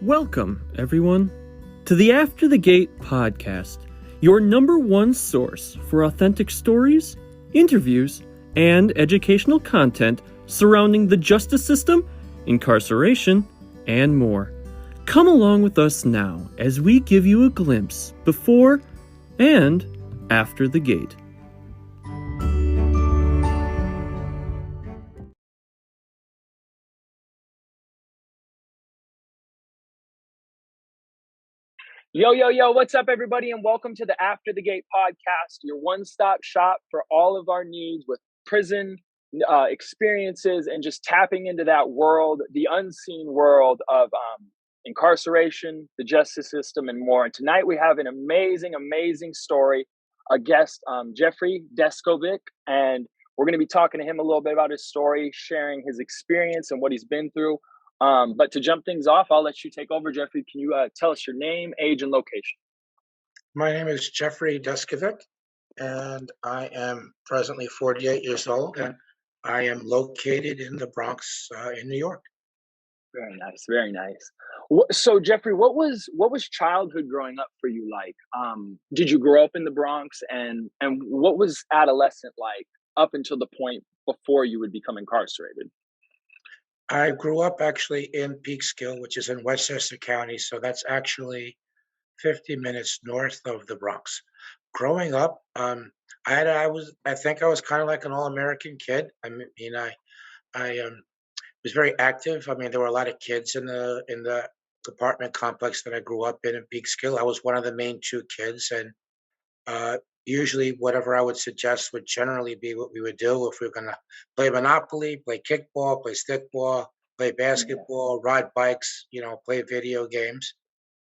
Welcome, everyone, to the After the Gate podcast, your number one source for authentic stories, interviews, and educational content surrounding the justice system, incarceration, and more. Come along with us now as we give you a glimpse before and after the gate. Yo, what's up, everybody, and welcome to the After the Gate podcast, your one-stop shop for all of our needs with prison experiences and just tapping into that world, the unseen world of incarceration, the justice system, and more. And tonight we have an amazing story, a guest, Jeffrey Deskovic, and we're going to be talking to him a little bit about his story, sharing his experience and what he's been through. But to jump things off, I'll let you take over, Jeffrey. Can you tell us your name, age, and location? My name is Jeffrey Deskovic, and I am presently 48 years old, and I am located in the Bronx, in New York. Very nice, very nice. So, Jeffrey, what was childhood growing up for you like? Did you grow up in the Bronx, and what was adolescent like up until the point before you would become incarcerated? I grew up actually in Peekskill, which is in Westchester County, so that's actually 50 minutes north of the Bronx. Growing up, I think I was kind of like an all-American kid. I was very active. I mean, there were a lot of kids in the apartment complex that I grew up in Peekskill. I was one of the main two kids, and usually whatever I would suggest would generally be what we would do if we were going to play Monopoly, play kickball, play stickball, play basketball, ride bikes, play video games.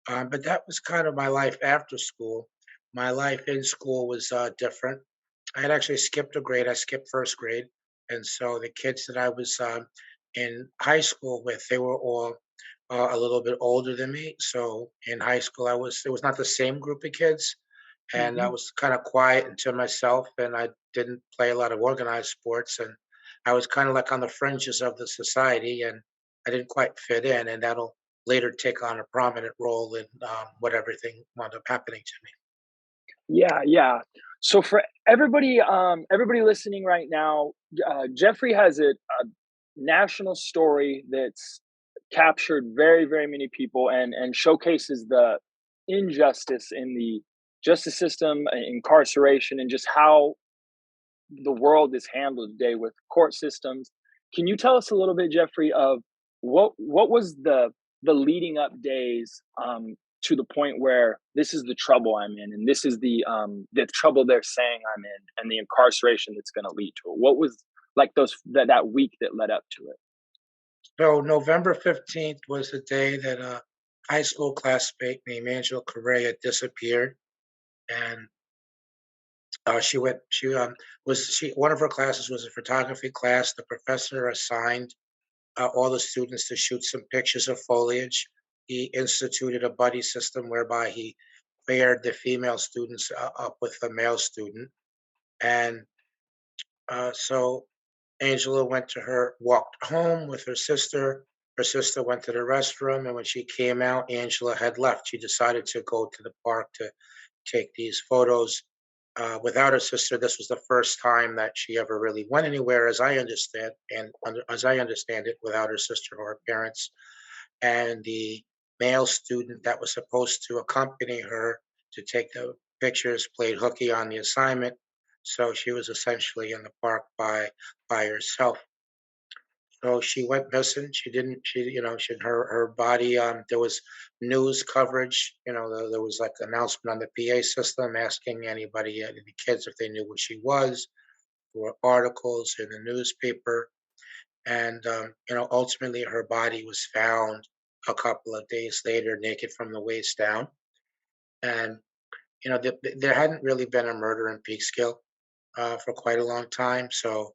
But that was kind of my life after school. My life in school was different. I had actually skipped a grade. I skipped first grade. And so the kids that I was in high school with, they were all a little bit older than me. So in high school, it was not the same group of kids. And I was kind of quiet and to myself, and I didn't play a lot of organized sports. And I was kind of like on the fringes of the society, and I didn't quite fit in. And that'll later take on a prominent role in what everything wound up happening to me. Yeah. So for everybody listening right now, Jeffrey has a national story that's captured very many people and showcases the injustice in the justice system, incarceration, and just how the world is handled today with court systems. Can you tell us a little bit, Jeffrey, of what was the leading up days to the point where this is the trouble I'm in, and this is the trouble they're saying I'm in, and the incarceration that's going to lead to it? What was like that week that led up to it? So November 15th was the day that a high school classmate named Angela Correa disappeared, and one of her classes was a photography class. The professor assigned all the students to shoot some pictures of foliage. He instituted a buddy system whereby he paired the female students up with the male student. And so Angela walked home with her sister. Her sister went to the restroom, and when she came out, Angela had left. She decided to go to the park to take these photos. Without her sister, this was the first time that she ever really went anywhere, as I understand it, without her sister or her parents. And the male student that was supposed to accompany her to take the pictures played hooky on the assignment, so she was essentially in the park by herself. So she went missing. Her body, there was news coverage, there was like an announcement on the PA system asking any kids if they knew what she was. There were articles in the newspaper. And, ultimately her body was found a couple of days later, naked from the waist down. And, there hadn't really been a murder in Peekskill for quite a long time. So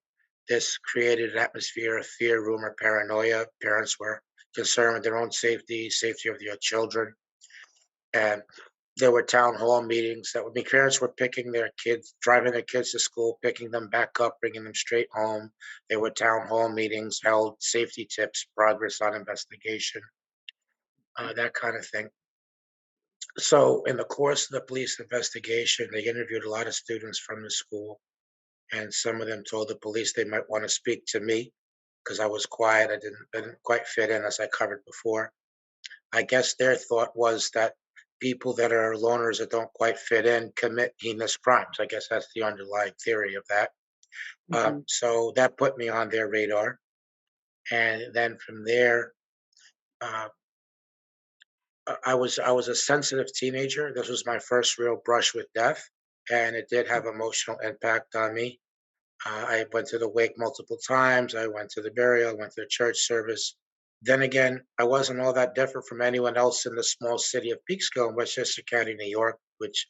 this created an atmosphere of fear, rumor, paranoia. Parents were concerned with their own safety of their children. And there were town hall meetings parents were picking their kids, driving their kids to school, picking them back up, bringing them straight home. There were town hall meetings held, safety tips, progress on investigation. that kind of thing. So, in the course of the police investigation, they interviewed a lot of students from the school, and some of them told the police they might want to speak to me because I was quiet. I didn't quite fit in, as I covered before. I guess their thought was that people that are loners that don't quite fit in commit heinous crimes. I guess that's the underlying theory of that. Hmm. So that put me on their radar, and then from there, uh, I was a sensitive teenager. This was my first real brush with death, and it did have emotional impact on me. I went to the wake multiple times. I went to the burial. I went to the church service. Then again, I wasn't all that different from anyone else in the small city of Peekskill in Westchester County, New York, which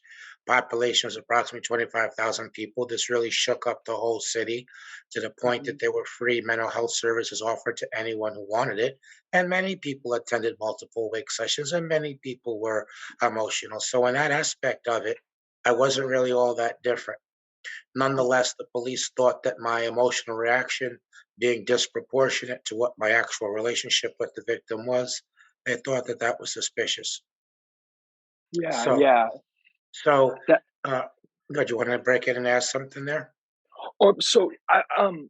population was approximately 25,000 people. This really shook up the whole city to the point Hmm. that there were free mental health services offered to anyone who wanted it. And many people attended multiple wake sessions, and many people were emotional. So, in that aspect of it, I wasn't really all that different. Nonetheless, the police thought that my emotional reaction being disproportionate to what my actual relationship with the victim was, they thought that that was suspicious. Yeah, So, yeah. so, That uh, good. You want to break in and ask something there? or so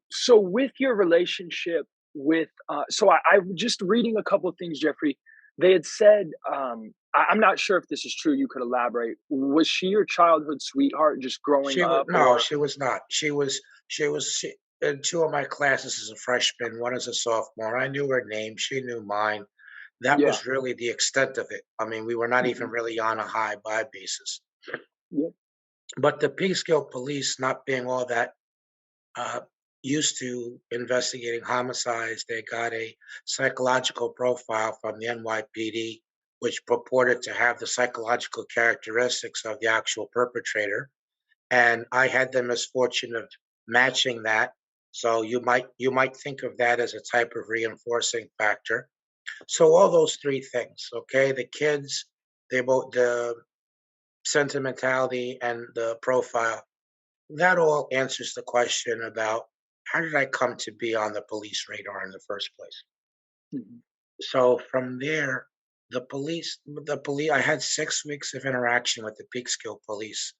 so with your relationship with I just reading a couple of things, Jeffrey. They had said, I'm not sure if this is true. You could elaborate. Was she your childhood sweetheart just growing She was up, no, or she was not. She in two of my classes as a freshman, one as a sophomore. I knew her name. She knew mine. That yeah? was really the extent of it. I mean, we were not even Hmm. really on a high vibe basis. Yeah. But the Peekskill police, not being all that uh, used to investigating homicides. They got a psychological profile from the NYPD, which purported to have the psychological characteristics of the actual perpetrator. And I had the misfortune of matching that. So you might think of that as a type of reinforcing factor. So all those three things, okay, the kids, they both the sentimentality and the profile that all answers the question about how did I come to be on the police radar in the first place? Hmm. So from there, the police, I had 6 weeks of interaction with the Peekskill police.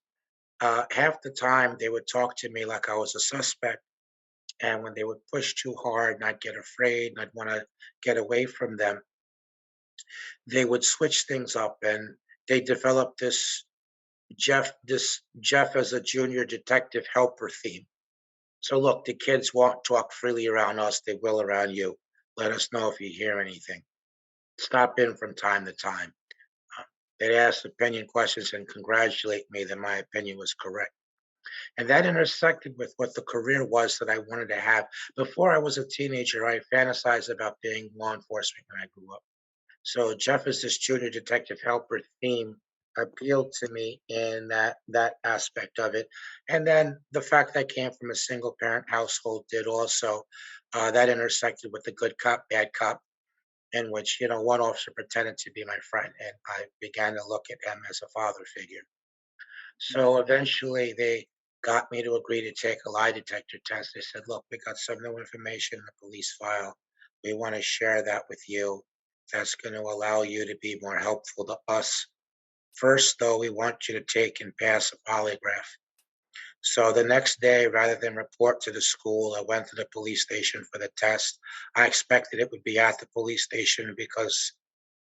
Half the time they would talk to me like I was a suspect. And when they would push too hard and I'd get afraid and I'd want to get away from them, they would switch things up and they developed this Jeff as a junior detective helper theme. So look, the kids won't talk freely around us. They will around you. Let us know if you hear anything. Stop in from time to time. Uh, They'd ask opinion questions and congratulate me that my opinion was correct. And that intersected with what the career was that I wanted to have. Before I was a teenager, I fantasized about being law enforcement when I grew up. So Jeff is this junior detective helper theme appealed to me in that aspect of it. And then the fact that I came from a single parent household did also. That intersected with the good cop, bad cop, in which, one officer pretended to be my friend, and I began to look at him as a father figure. So eventually they got me to agree to take a lie detector test. They said, look, we got some new information in the police file. We want to share that with you. That's going to allow you to be more helpful to us. First, though, we want you to take and pass a polygraph. So the next day, rather than report to the school, I went to the police station for the test. I expected it would be at the police station because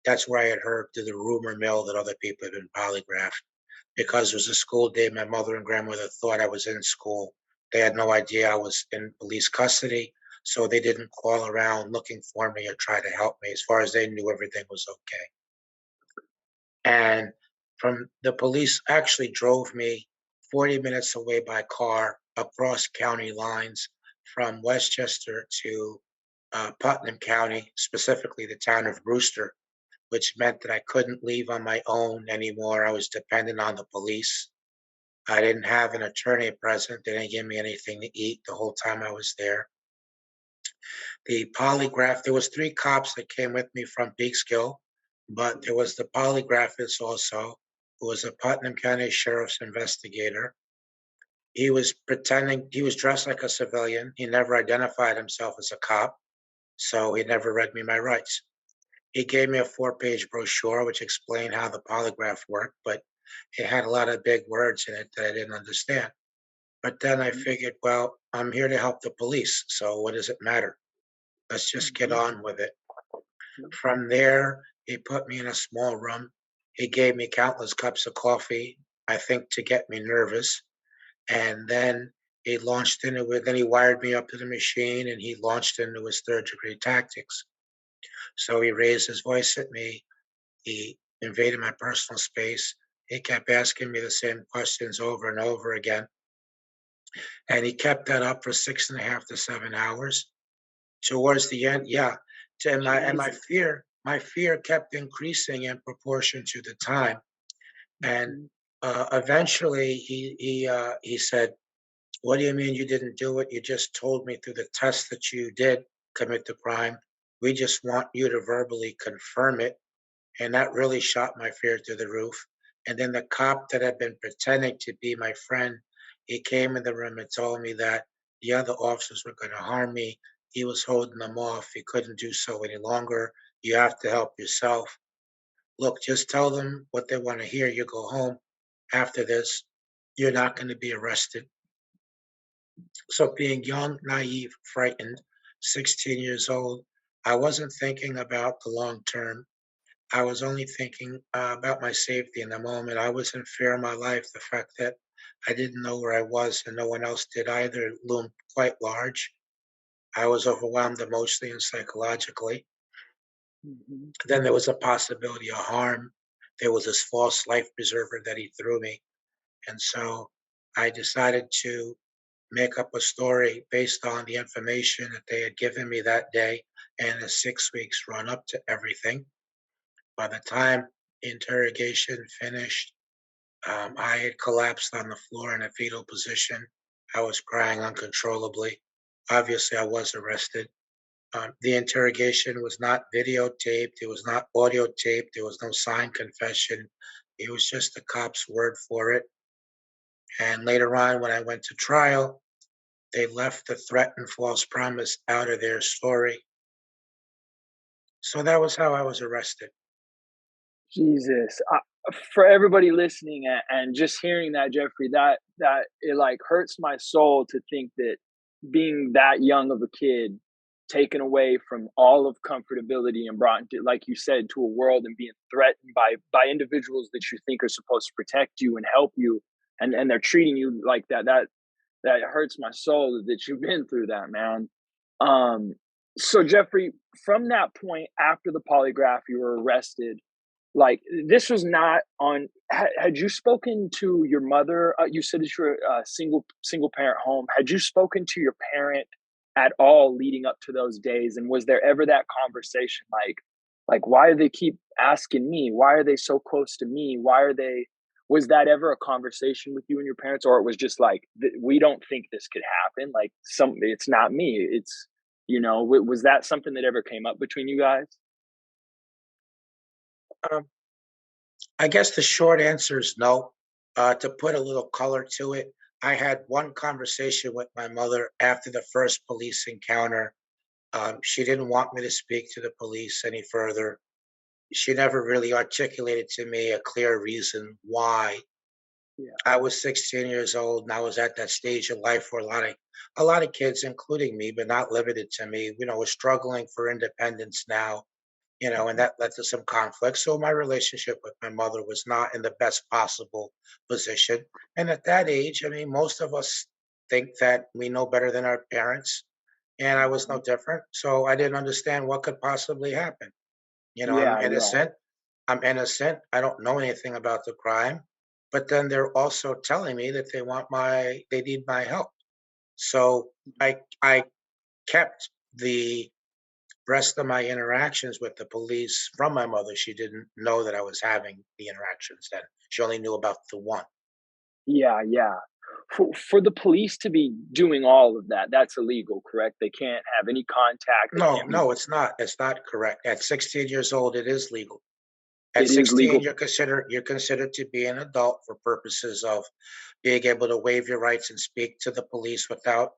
that's where I had heard through the rumor mill that other people had been polygraphed. Because it was a school day, my mother and grandmother thought I was in school. They had no idea I was in police custody, so they didn't call around looking for me or try to help me. As far as they knew, everything was okay. And from the police actually drove me 40 minutes away by car across county lines from Westchester to Putnam County, specifically the town of Brewster, which meant that I couldn't leave on my own anymore. I was dependent on the police. I didn't have an attorney present. They didn't give me anything to eat the whole time I was there. The polygraph, there was three cops that came with me from Peekskill, but there was the polygraphist also, who was a Putnam County Sheriff's investigator. He was pretending he was dressed like a civilian. He never identified himself as a cop, so he never read me my rights. He gave me a 4-page brochure which explained how the polygraph worked, but it had a lot of big words in it that I didn't understand. But then I Mhm, figured, well, I'm here to help the police, so what does it matter? Let's just get mhm, on with it. mhm, From there, he put me in a small room. He gave me countless cups of coffee, I think to get me nervous. And then he launched into it. Then he wired me up to the machine and he launched into his third degree tactics. So he raised his voice at me. He invaded my personal space. He kept asking me the same questions over and over again. And he kept that up for 6.5 to 7 hours. Towards the end, yeah. And Jesus. my fear kept increasing in proportion to the time. And Mhm, eventually, he said, "What do you mean you didn't do it? You just told me through the test that you did commit the crime. We just want you to verbally confirm it." And that really shot my fear through the roof. And then the cop that had been pretending to be my friend, he came in the room and told me that the other officers were going to harm me. He was holding them off. He couldn't do so any longer. You have to help yourself. Look, just tell them what they want to hear. You go home after this. You're not going to be arrested. So, being young, naive, frightened, 16 years old, I wasn't thinking about the long term. I was only thinking about my safety in the moment. I was in fear of my life. The fact that I didn't know where I was and no one else did either loomed quite large. I was overwhelmed emotionally and psychologically. mhm. Then there was a possibility of harm. There was this false life preserver that he threw me. And so I decided to make up a story based on the information that they had given me that day and the 6 weeks run up to everything. By the time interrogation finished, I had collapsed on the floor in a fetal position. I was crying uncontrollably. Obviously, I was arrested. The interrogation was not videotaped, it was not audio taped, there was no signed confession. It was just the cop's word for it. And later on, when I went to trial, they left the threat and false promise out of their story. So that was how I was arrested. Jesus, for everybody listening and just hearing that, Jeffrey, that it like hurts my soul to think that being that young of a kid, taken away from all of comfortability and brought into, like you said, to a world and being threatened by individuals that you think are supposed to protect you and help you, and they're treating you like that. That hurts my soul that you've been through that, man. Um, so Jeffrey, from that point after the polygraph, you were arrested. Like this was not on. Had you spoken to your mother? You said that you're a single parent home. Had you spoken to your parent at all leading up to those days? And was there ever that conversation, like why do they keep asking me? Why are they so close to me? Why are they? Was that ever a conversation with you and your parents, or it was just like we don't think this could happen? Like it's not me. It's was that something that ever came up between you guys? Um, I guess the short answer is no. To put a little color to it, I had one conversation with my mother after the first police encounter. She didn't want me to speak to the police any further. She never really articulated to me a clear reason why. Yeah. I was 16 years old and I was at that stage in life where a lot of kids, including me, but not limited to me, were struggling for independence now, and that led to some conflict. So my relationship with my mother was not in the best possible position. And at that age, I mean, most of us think that we know better than our parents, and I was no Mhm. different. So I didn't understand what could possibly happen. I'm Yeah, yeah. innocent. I'm innocent. I don't know anything about the crime. But then they're also telling me that they need my help. So I kept the rest of my interactions with the police from my mother. She didn't know that I was having the interactions then. She only knew about the one. Yeah, yeah. For the police to be doing all of that, that's illegal, correct? They can't have any contact, they No, can't be. no, it's not. It's not correct. At 16 years old, it is legal. At It is 16, legal. you're considered to be an adult for purposes of being able to waive your rights and speak to the police without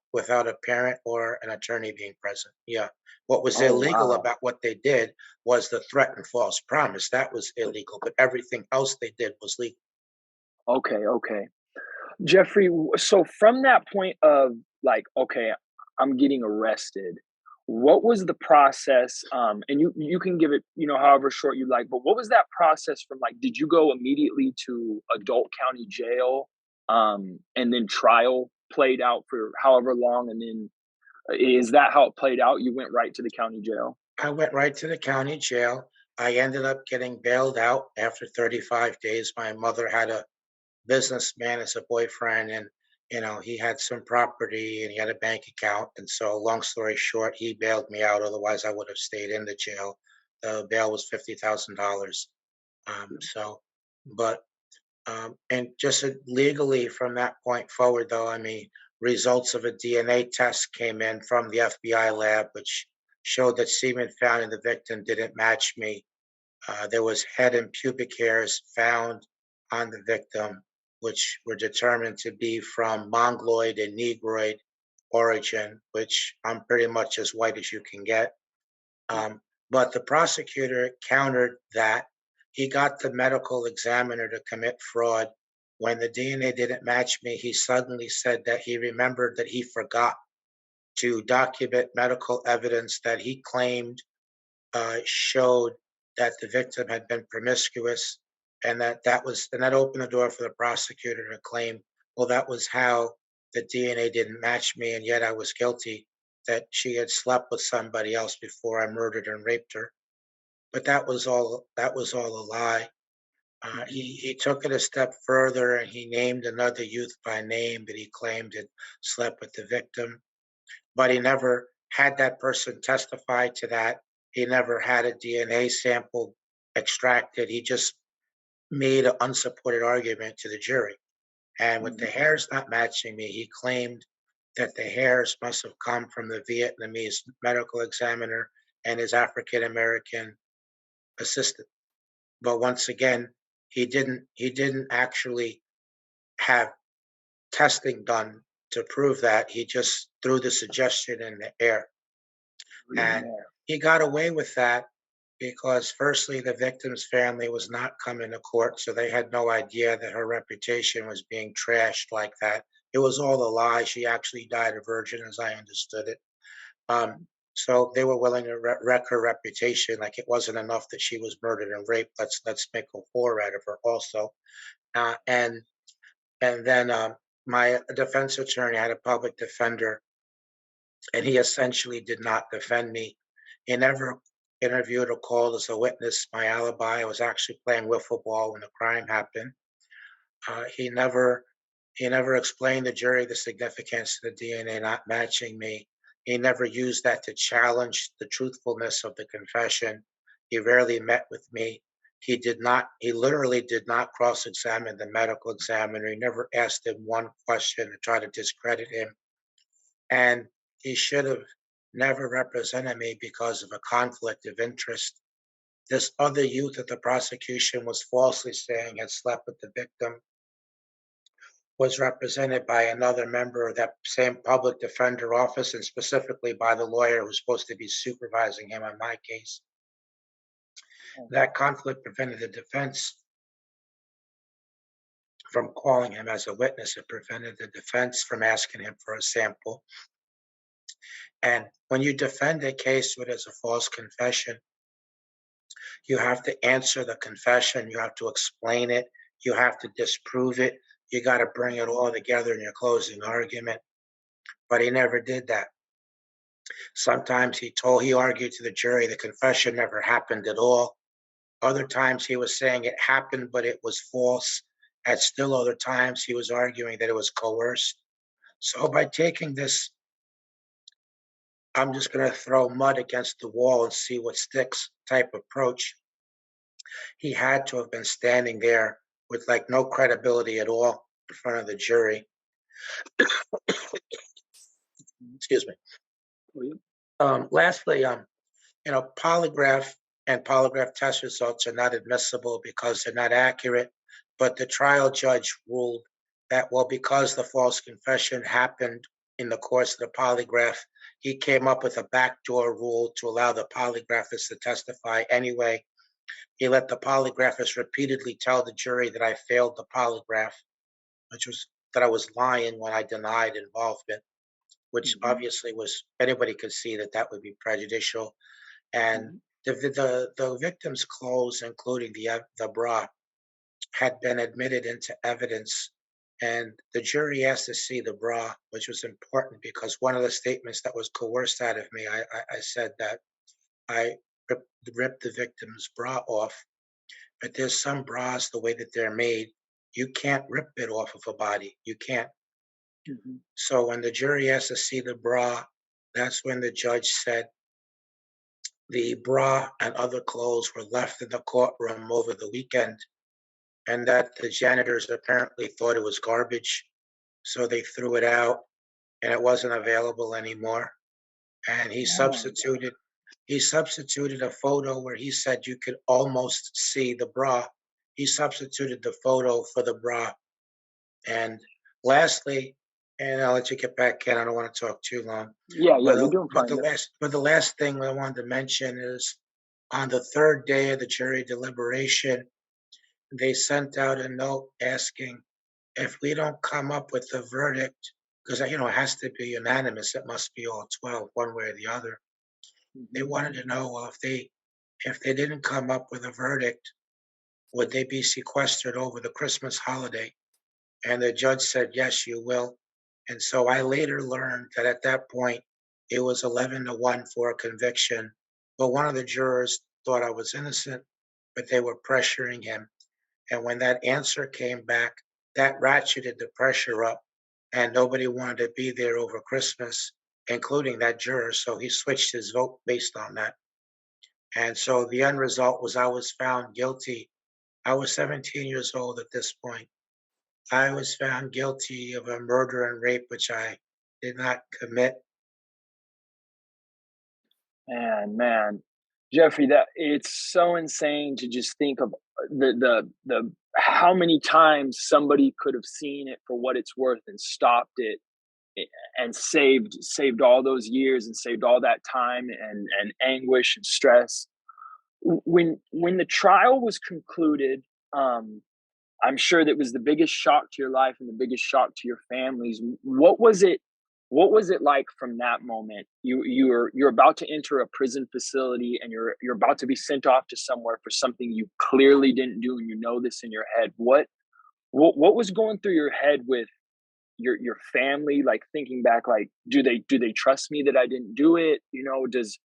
a parent or an attorney being present. Yeah. What was Oh, illegal wow. about what they did was the threat and false promise. That was illegal, but everything else they did was legal. Okay, okay. Jeffrey, so from that point of like, okay, I'm getting arrested, what was the process? And you can give it, however short you like, but what was that process from like, did you go immediately to adult county jail, and then trial played out for however long, and then is that how it played out? You went right to the county jail? I went right to the county jail. I ended up getting bailed out after 35 days. My mother had a businessman as a boyfriend, and he had some property and he had a bank account, and so long story short, he bailed me out. Otherwise I would have stayed in the jail. The bail was $50,000. So but and just legally from that point forward, though, I mean, results of a DNA test came in from the FBI lab, which showed that semen found in the victim didn't match me. There was head and pubic hairs found on the victim, which were determined to be from Mongoloid and Negroid origin, which I'm pretty much as white as you can get. But the prosecutor countered that. He got the medical examiner to commit fraud. When the DNA didn't match me, he suddenly said that he remembered that he forgot to document medical evidence that he claimed showed that the victim had been promiscuous, and that opened the door for the prosecutor to claim, well, that was how the DNA didn't match me, and yet I was guilty, that she had slept with somebody else before I murdered and raped her. But that was all a lie. He took it a step further and he named another youth by name that he claimed had slept with the victim, but he never had that person testify to that. He never had a DNA sample extracted. He just made an unsupported argument to the jury. And with the Mhm. hairs not matching me, he claimed that the hairs must have come from the Vietnamese medical examiner and his African American assistant. But once again, he didn't actually have testing done to prove that. He just threw the suggestion in the air. And Yeah. he got away with that because, firstly, the victim's family was not coming to court, so they had no idea that her reputation was being trashed like that. It was all a lie. She actually died a virgin, as I understood it. So they were willing to wreck her reputation. Like it wasn't enough that she was murdered and raped. Let's make a whore out of her also. Uh, and and then my defense attorney had a public defender, and he essentially did not defend me. He never interviewed or called as a witness my alibi. I was actually playing wiffle ball when the crime happened. He never explained to the jury the significance of the DNA not matching me. He never used that to challenge the truthfulness of the confession. He rarely met with me. He literally did not cross examine the medical examiner. He never asked him one question to try to discredit him. And he should have never represented me because of a conflict of interest. This other youth that the prosecution was falsely saying had slept with the victim was represented by another member of that same public defender office, and specifically by the lawyer who's supposed to be supervising him on my case. That conflict prevented the defense from calling him as a witness. It prevented the defense from asking him for a sample. And when you defend a case with as a false confession, you have to answer the confession, you have to explain it, you have to disprove it, you got to bring it all together in your closing argument. But he never did that. Sometimes he argued to the jury the confession never happened at all. Other times he was saying it happened, but it was false. At still other times he was arguing that it was coerced. So by taking this, I'm just going to throw mud against the wall and see what sticks type approach, he had to have been standing there with like no credibility at all in front of the jury. Excuse me. Oh, yeah. Lastly, polygraph and polygraph test results are not admissible because they're not accurate. But the trial judge ruled that, well, because the false confession happened in the course of the polygraph, he came up with a backdoor rule to allow the polygraphist to testify anyway. He let the polygraphist repeatedly tell the jury that I failed the polygraph, which was that I was lying when I denied involvement, which Mm-hmm. obviously was anybody could see that that would be prejudicial. And Mm-hmm. the victim's clothes, including the bra, had been admitted into evidence, and the jury asked to see the bra, which was important because one of the statements that was coerced out of me, I said that I ripped the victim's bra off, but there's some bras, the way that they're made, you can't rip it off of a body. You can't. Mm-hmm. So when the jury asked to see the bra, that's when the judge said the bra and other clothes were left in the courtroom over the weekend, and that the janitors apparently thought it was garbage, so they threw it out and it wasn't available anymore. And Oh, he substituted a photo where he said you could almost see the bra. He substituted the photo for the bra. And lastly, and I'll let you get back, Ken. I don't want to talk too long. yeah, yeah, But you're doing fine. Yep. the last thing I wanted to mention is on the third day of the jury deliberation, they sent out a note asking if we don't come up with a verdict, because it has to be unanimous. It must be all 12, one way or the other. They Mm-hmm. wanted to know, well, if they didn't come up with a verdict, would they be sequestered over the Christmas holiday? And the judge said, yes, you will. And so I later learned that at that point, it was 11-1 for a conviction. But one of the jurors thought I was innocent, but they were pressuring him. And when that answer came back, that ratcheted the pressure up, and nobody wanted to be there over Christmas, including that juror. So he switched his vote based on that. And so the end result was I was found guilty. I was 17 years old at this point. I was found guilty of a murder and rape, which I did not commit. Man, Jeffrey, that it's so insane to just think of the how many times somebody could have seen it for what it's worth and stopped it and saved all those years and saved all that time and anguish and stress. When the trial was concluded, I'm sure that was the biggest shock to your life and the biggest shock to your families. What was it like from that moment? You're about to enter a prison facility and you're about to be sent off to somewhere for something you clearly didn't do, and you know this in your head. What was going through your head with your family, like thinking back, like do they trust me that I didn't do it? Does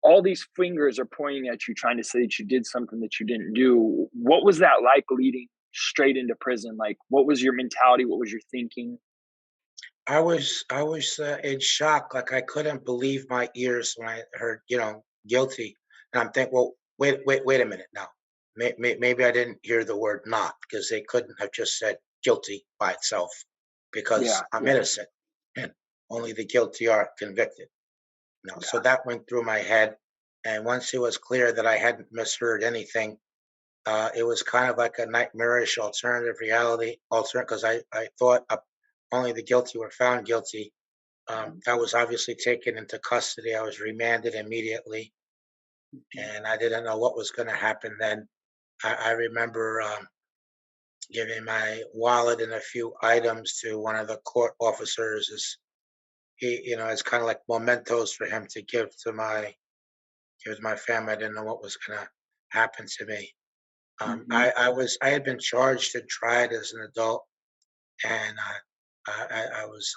all these fingers are pointing at you trying to say that you did something that you didn't do? What was that like leading straight into prison? Like, what was your mentality? What was your thinking? I was in shock, like I couldn't believe my ears when I heard, guilty. And I'm thinking, well, wait a minute now. Maybe I didn't hear the word "not" because they couldn't have just said guilty by itself because Yeah, I'm yeah, innocent and only the guilty are convicted. So yeah. that went through my head. And once it was clear that I hadn't misheard anything, it was kind of like a nightmarish alternative reality, because I thought only the guilty were found guilty. Mhm, I was obviously taken into custody. I was remanded immediately, mhm, and I didn't know what was going to happen then. I remember giving my wallet and a few items to one of the court officers. As it's kind of like mementos for him to give to my family. I didn't know what was going to happen to me. mhm. I had been charged and tried as an adult, and I was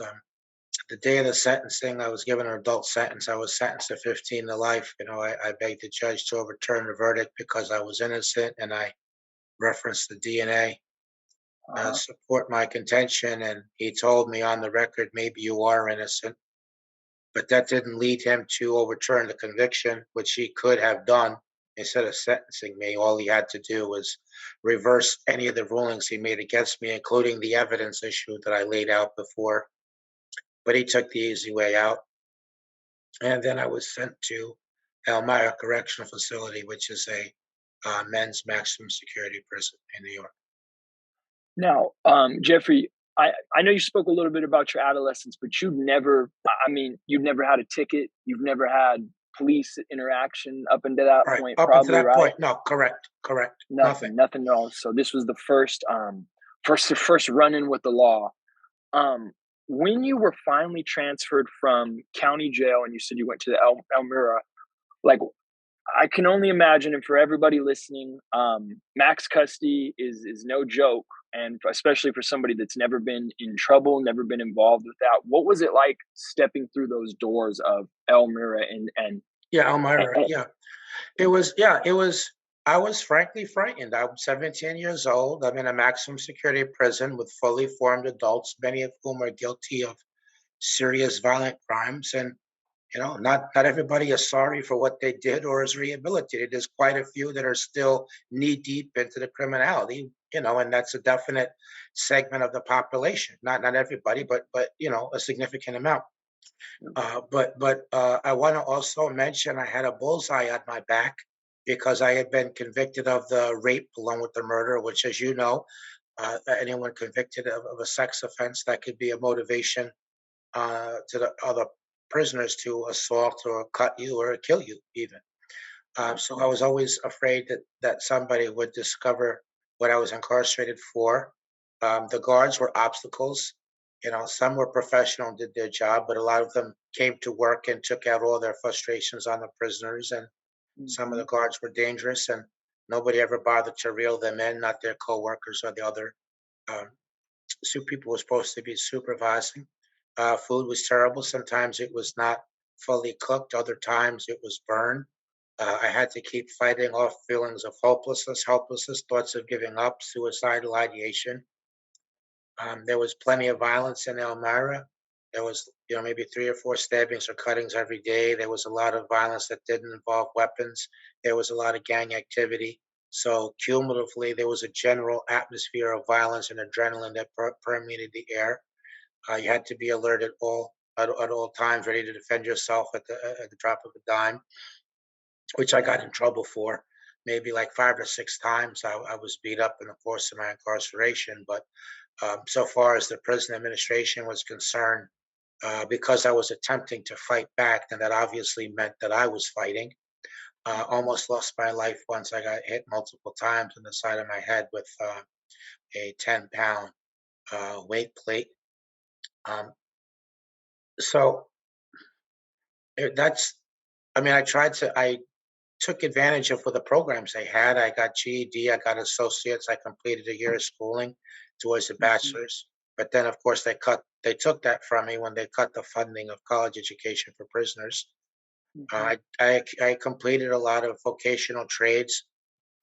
the day of the sentencing. I was given an adult sentence. I was sentenced to 15 to life. I begged the judge to overturn the verdict because I was innocent, and I referenced the DNA Uh-huh. support my contention. And he told me on the record, maybe you are innocent, but that didn't lead him to overturn the conviction, which he could have done. Instead of sentencing me, all he had to do was reverse any of the rulings he made against me, including the evidence issue that I laid out before. But he took the easy way out. And then I was sent to Elmira Correctional Facility, which is a men's maximum security prison in New York. Now, Jeffrey, I know you spoke a little bit about your adolescence, but you've never had a ticket. You've never had police interaction up until that Right. point, Up until probably, that right? point, no, correct. Nothing. Nothing at all. So this was the first run in with the law. Um, when you were finally transferred from county jail, and you said you went to the Elmira, like I can only imagine, and for everybody listening, max custody is no joke, and especially for somebody that's never been in trouble, never been involved with that. What was it like stepping through those doors of Elmira Yeah, Elmira. and Yeah, it was. Yeah, it was. I was frankly frightened. I'm 17 years old. I'm in a maximum security prison with fully formed adults, many of whom are guilty of serious violent crimes, and not everybody is sorry for what they did or is rehabilitated. There's quite a few that are still knee deep into the criminality, and that's a definite segment of the population. Not everybody, but a significant amount. But I want to also mention I had a bullseye on my back because I had been convicted of the rape along with the murder, which, as you know, anyone convicted of a sex offense, that could be a motivation to the other prisoners to assault or cut you or kill you even. So I was always afraid that somebody would discover what I was incarcerated for. The guards were obstacles. Some were professional and did their job, but a lot of them came to work and took out all their frustrations on the prisoners. And some of the Mhm. guards were dangerous, and nobody ever bothered to reel them in, not their coworkers or the other um, people were supposed to be supervising. Food was terrible. Sometimes it was not fully cooked. Other times it was burned. I had to keep fighting off feelings of helplessness, thoughts of giving up, suicidal ideation. There was plenty of violence in Elmira. There was, maybe 3 or 4 stabbings or cuttings every day. There was a lot of violence that didn't involve weapons. There was a lot of gang activity. So cumulatively, there was a general atmosphere of violence and adrenaline that permeated the air. You had to be alert at all times, ready to defend yourself at the drop of a dime, which I got in trouble for. Maybe like 5 or 6 times I was beat up in the course of my incarceration. But so far as the prison administration was concerned, because I was attempting to fight back, then that obviously meant that I was fighting. Almost lost my life once. I got hit multiple times in the side of my head with a 10-pound weight plate. Um, so that's, I mean, I took advantage of the programs they had. I got GED, I got associates, I completed a year of schooling towards a Mhm. bachelor's. But then, of course, they took that from me when they cut the funding of college education for prisoners. Mhm. I completed a lot of vocational trades,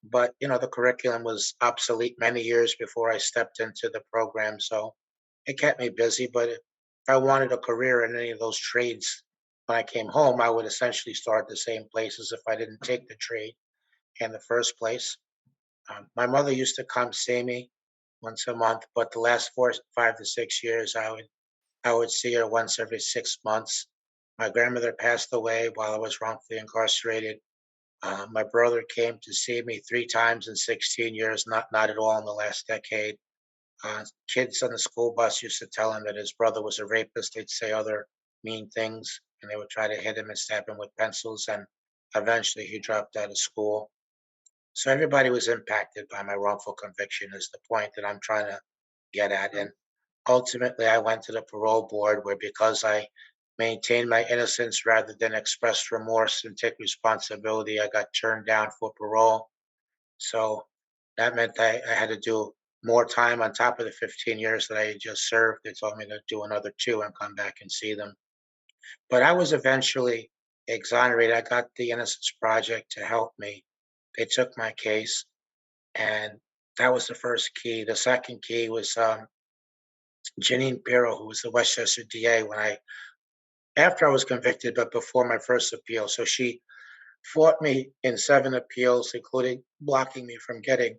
but the curriculum was obsolete many years before I stepped into the program. So it kept me busy. But if I wanted a career in any of those trades when I came home, I would essentially start the same place as if I didn't take the trade in the first place. My mother used to come see me once a month, but the last 5 to 6 years, I would see her once every 6 months. My grandmother passed away while I was wrongfully incarcerated. My brother came to see me 3 times in 16 years, not at all in the last decade. Kids on the school bus used to tell him that his brother was a rapist. They'd say other mean things, and they would try to hit him and stab him with pencils. And eventually, he dropped out of school. So everybody was impacted by my wrongful conviction. Is the point that I'm trying to get at? And ultimately, I went to the parole board, where because I maintained my innocence rather than express remorse and take responsibility, I got turned down for parole. So that meant I had to do more time on top of the 15 years that I had just served. They told me to do another 2 and come back and see them. But I was eventually exonerated. I got the Innocence Project to help me. They took my case, and that was the first key. The second key was Janine Pirro, who was the Westchester DA after I was convicted, but before my first appeal. So she fought me in 7 appeals, including blocking me from getting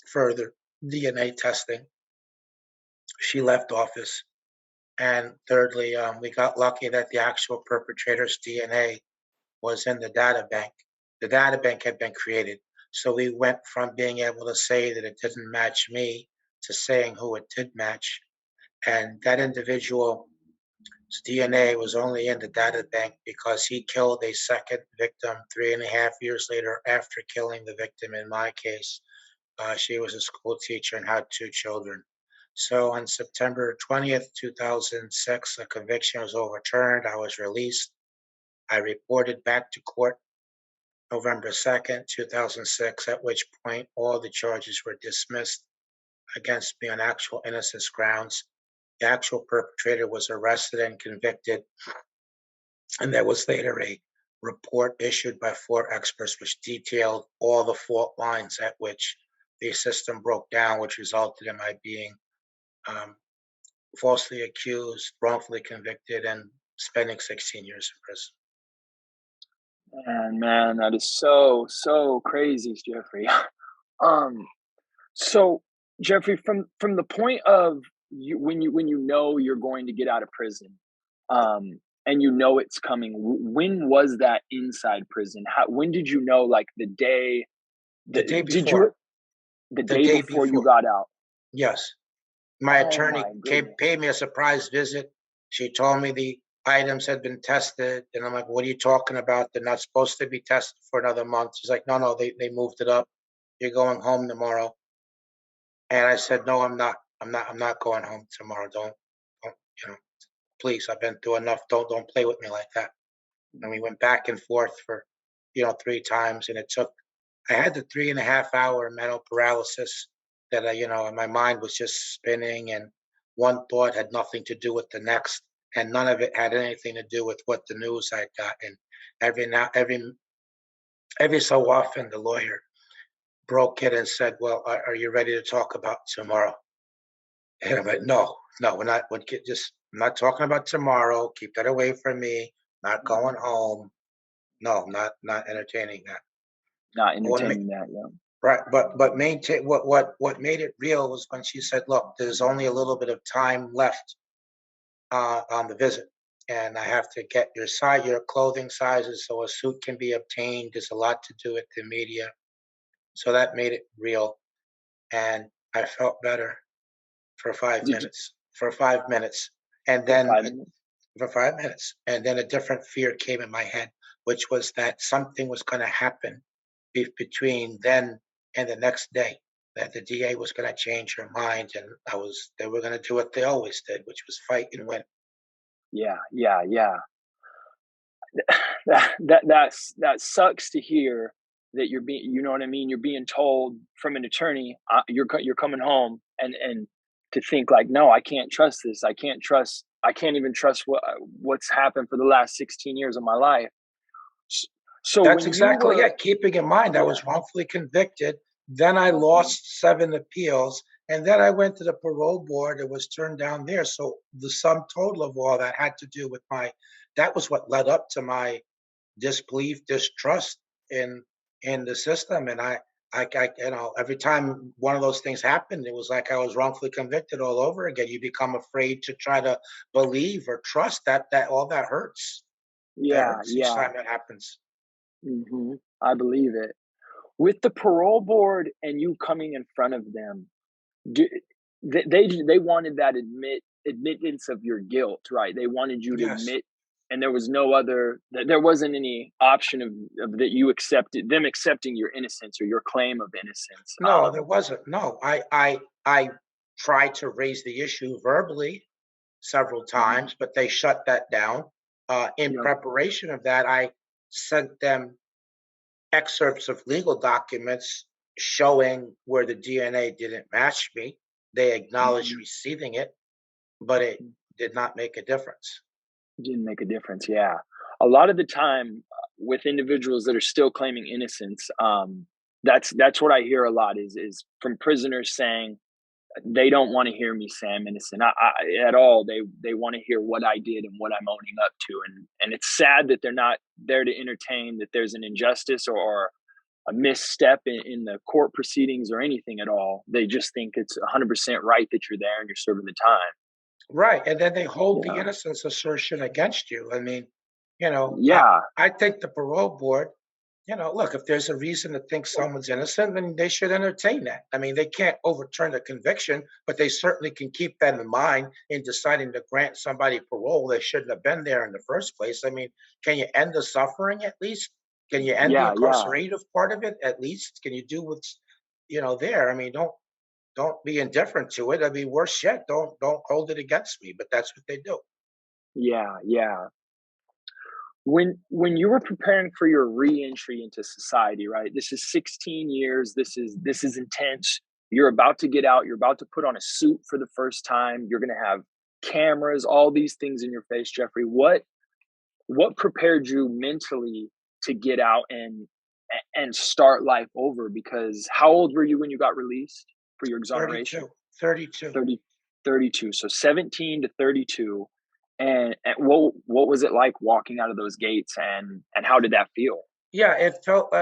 further DNA testing. She left office. And thirdly, we got lucky that the actual perpetrator's DNA was in the data bank. The data bank had been created. So we went from being able to say that it didn't match me to saying who it did match. And that individual's DNA was only in the data bank because he killed a second victim 3.5 years later after killing the victim in my case. She was a school teacher and had 2 children. So on September 20th, 2006, the conviction was overturned. I was released. I reported back to court November 2nd, 2006, at which point all the charges were dismissed against me on actual innocence grounds. The actual perpetrator was arrested and convicted, and there was later a report issued by 4 experts which detailed all the fault lines at which the system broke down, which resulted in my being falsely accused, wrongfully convicted, and spending 16 years in prison. And man, that is so crazy, Jeffrey. So Jeffrey, from the point of you when you know you're going to get out of prison, and you know it's coming, when was that inside prison? When did you know? Like the day? The day Did before. you the day before you got out? Yes. My Oh attorney my goodness. paid me a surprise visit. She told me the items had been tested, and I'm like, "What are you talking about? They're not supposed to be tested for another month." She's like, "No, they moved it up. You're going home tomorrow." And I said, "No, I'm not. I'm not going home tomorrow. Don't, please. I've been through enough. Don't play with me like that." And we went back and forth for, 3 times, and it took. I had the 3.5 hour mental paralysis that my mind was just spinning, and one thought had nothing to do with the next, and none of it had anything to do with what the news I'd gotten. Every so often, the lawyer broke it and said, "Well, are you ready to talk about tomorrow?" And I'm like, "No, we're not. I'm not talking about tomorrow. Keep that away from me. Not going home. No, not entertaining that." Not What entertaining that, yeah. Right, but maintain what made it real was when she said, "Look, there's only a little bit of time left on the visit, and I have to get your clothing sizes so a suit can be obtained. There's a lot to do with the media." So that made it real, and I felt better for five Did you minutes. For 5 minutes, and for then 5 minutes? for 5 minutes, and then a different fear came in my head, which was that something was going to happen between then and the next day, that the DA was going to change her mind, and they were going to do what they always did, which was fight and win. Yeah. That sucks to hear that you're being, you know what I mean? You're being told from an attorney, you're coming home, and to think like, no, I can't trust this. I can't even trust what's happened for the last 16 years of my life. So That's when you exactly were, it. Keeping in mind, I yeah, was wrongfully convicted. Then I mhm, lost 7 appeals, and then I went to the parole board. It was turned down there. So the sum total of all that had to do with that was what led up to my disbelief, distrust in the system. And every time one of those things happened, it was like I was wrongfully convicted all over again. You become afraid to try to believe or trust that all that hurts. That yeah, hurts each yeah, time that happens. I believe it. With the parole board and you coming in front of them, do, they wanted that admittance of your guilt, right? They wanted you to Yes. admit, and there was no other. There wasn't any option of that you accepted them accepting your innocence or your claim of innocence. No, there wasn't. No, I tried to raise the issue verbally several Mhm. times, but they shut that down. In Yep. preparation of that, I sent them excerpts of legal documents showing where the DNA didn't match me. They acknowledged Mhm. receiving it, but it did not make a difference. Didn't make a difference. Yeah, a lot of the time with individuals that are still claiming innocence, that's what I hear a lot is from prisoners saying they don't want to hear me say I'm innocent at all. They want to hear what I did and what I'm owning up to, and it's sad that they're not there to entertain that there's an injustice or a misstep in the court proceedings or anything at all. They just think it's 100% right that you're there and you're serving the time. Right, and then they hold the Yeah. innocence assertion against you. I mean, You know, Yeah, I think the parole board, look, if there's a reason to think someone's innocent, then they should entertain that. I mean, they can't overturn the conviction, but they certainly can keep that in mind in deciding to grant somebody parole. They shouldn't have been there in the first place. I mean, can you end the suffering at least? Can you end the yeah. incarcerative part of it at least? Can you do what's, there? I mean, don't be indifferent to it. I mean, worse yet, don't hold it against me. But that's what they do. Yeah. When you were preparing for your re-entry into society, right? This is 16 years. This is intense. You're about to get out. You're about to put on a suit for the first time. You're going to have cameras, all these things in your face, Jeffrey. What prepared you mentally to get out and start life over? Because how old were you when you got released for your exoneration? 32, 32. 30, 32. So 17 to 32. And what was it like walking out of those gates, and how did that feel? Yeah, it felt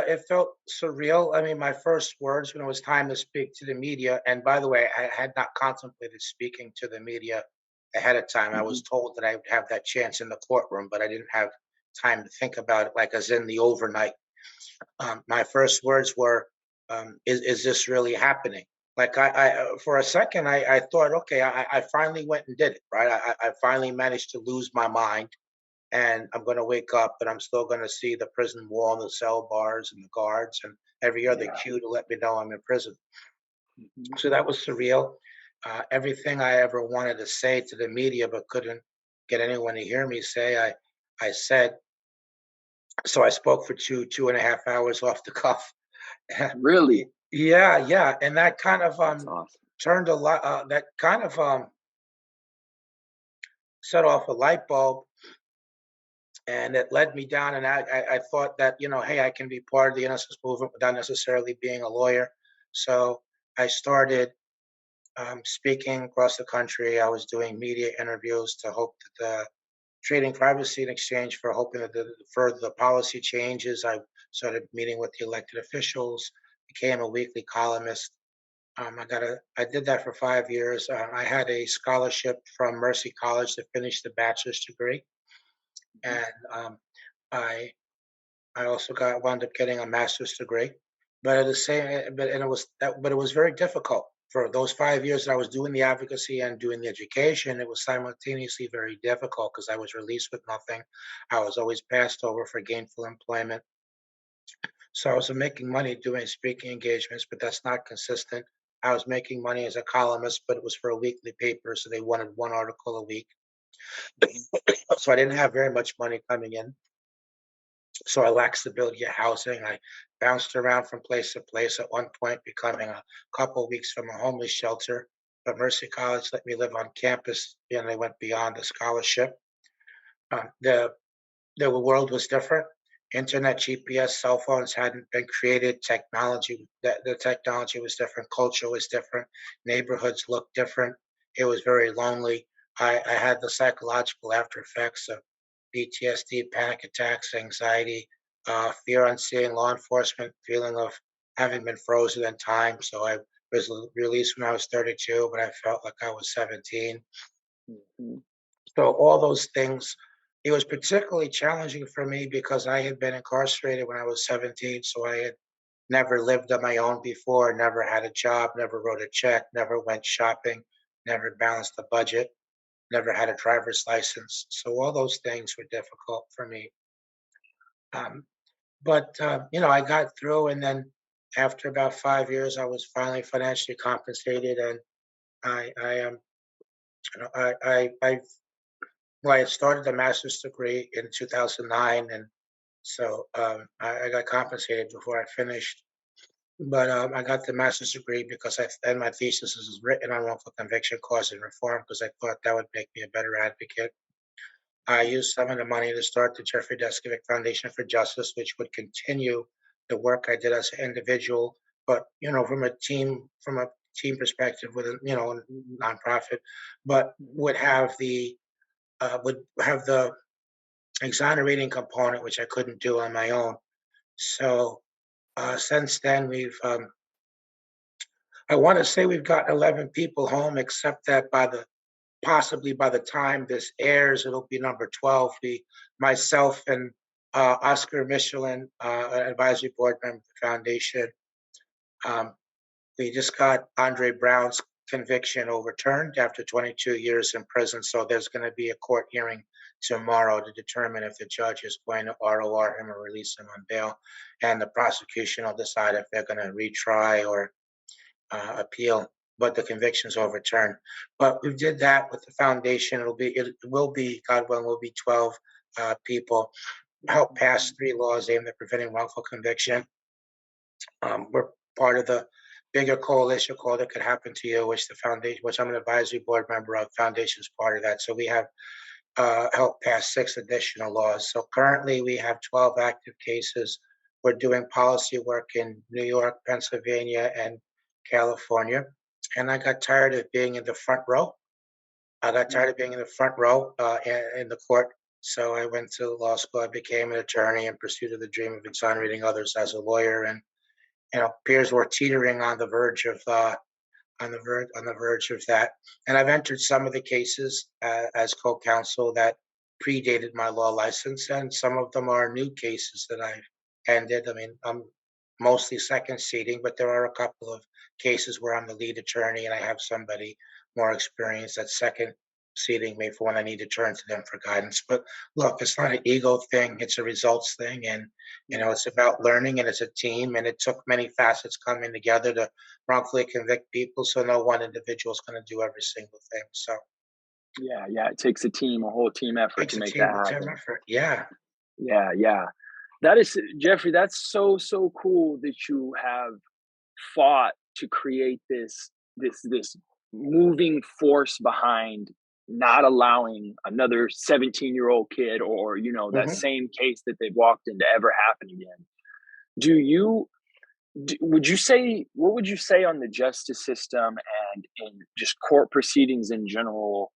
surreal. I mean, my first words when it was time to speak to the media, and by the way, I had not contemplated speaking to the media ahead of time. I Hmm. was told that I would have that chance in the courtroom, but I didn't have time to think about it, like as in the overnight. My first words were, "Is this really happening?" Like for a second, I thought, okay, I finally went and did it, right? I finally managed to lose my mind, and I'm going to wake up, and I'm still going to see the prison wall, and the cell bars, and the guards, and every other Yeah. cue to let me know I'm in prison. Hmm. So that was surreal. Everything I ever wanted to say to the media, but couldn't get anyone to hear me say, I said. So I spoke for 2.5 hours off the cuff. Really? Yeah, and that kind of That's awesome. turned a lot. That kind of set off a light bulb, and it led me down. And I thought that, hey, I can be part of the innocence movement without necessarily being a lawyer. So I started speaking across the country. I was doing media interviews to hope that the trading privacy in exchange for hoping that further the policy changes. I started meeting with the elected officials, became a weekly columnist. I did that for 5 years. I had a scholarship from Mercy College to finish the bachelor's degree, Mhm. and I I also wound up getting a master's degree. But at the same, but and it was that, but it was very difficult for those 5 years that I was doing the advocacy and doing the education. It was simultaneously very difficult because I was released with nothing. I was always passed over for gainful employment. So I was making money doing speaking engagements, but that's not consistent. I was making money as a columnist, but it was for a weekly paper, so they wanted one article a week. Mhm. So I didn't have very much money coming in. So I lacked stability of housing. I bounced around from place to place at one point, becoming a couple of weeks from a homeless shelter. But Mercy College let me live on campus, and they went beyond the scholarship. The world was different. Internet, GPS, cell phones hadn't been created. The technology was different. Culture was different. Neighborhoods looked different. It was very lonely. I had the psychological after effects of PTSD, panic attacks, anxiety, fear on seeing law enforcement, feeling of having been frozen in time. So I was released when I was 32, but I felt like I was 17. Mhm. So all those things, it was particularly challenging for me because I had been incarcerated when I was 17. So I had never lived on my own before, never had a job, never wrote a check, never went shopping, never balanced a budget, never had a driver's license. So all those things were difficult for me. Um, but I got through, and then after about 5 years, I was finally financially compensated, and I you know, well, I started a master's degree in 2009, and so I got compensated before I finished. But I got the master's degree because and my thesis is written on wrongful conviction, cause, and reform because I thought that would make me a better advocate. I used some of the money to start the Jeffrey Deskovic Foundation for Justice, which would continue the work I did as an individual, but from a team perspective with a nonprofit, but would have the exonerating component, which I couldn't do on my own. So since then, I want to say we've got 11 people home, except that by the possibly by the time this airs, it'll be number 12. Myself and Oscar Michelin, advisory board member of the foundation, um, we just got Andre Brown's conviction overturned after 22 years in prison. So there's going to be a court hearing tomorrow to determine if the judge is going to ROR him or release him on bail. And the prosecution will decide if they're going to retry or appeal, but the conviction's overturned. But we did that with the foundation. It will be, God willing, will be 12 people. Help pass 3 laws aimed at preventing wrongful conviction. We're part of the bigger coalition called It Could Happen to You, which the foundation, which I'm an advisory board member of, foundation's part of that. So we have helped pass 6 additional laws. So currently we have 12 active cases. We're doing policy work in New York, Pennsylvania, and California. And I got tired of being in the front row. I got tired of being in the front row in the court. So I went to law school. I became an attorney in pursuit of the dream of exonerating others as a lawyer. And peers were teetering on the verge of that. And I've entered some of the cases as co-counsel that predated my law license, and some of them are new cases that I've ended. I mean, I'm mostly second seating, but there are a couple of cases where I'm the lead attorney and I have somebody more experienced at second seating me for when I need to turn to them for guidance. But look, it's not an ego thing, it's a results thing. And it's about learning, and it's a team, and it took many facets coming together to wrongfully convict people. So no one individual is going to do every single thing. So yeah, it takes a team, a whole team effort to make that happen. Yeah. That is, Jeffrey, that's so cool that you have fought to create this moving force behind not allowing another 17-year-old kid or that same case that they've walked into ever happen again. What would you say on the justice system and in just court proceedings in general?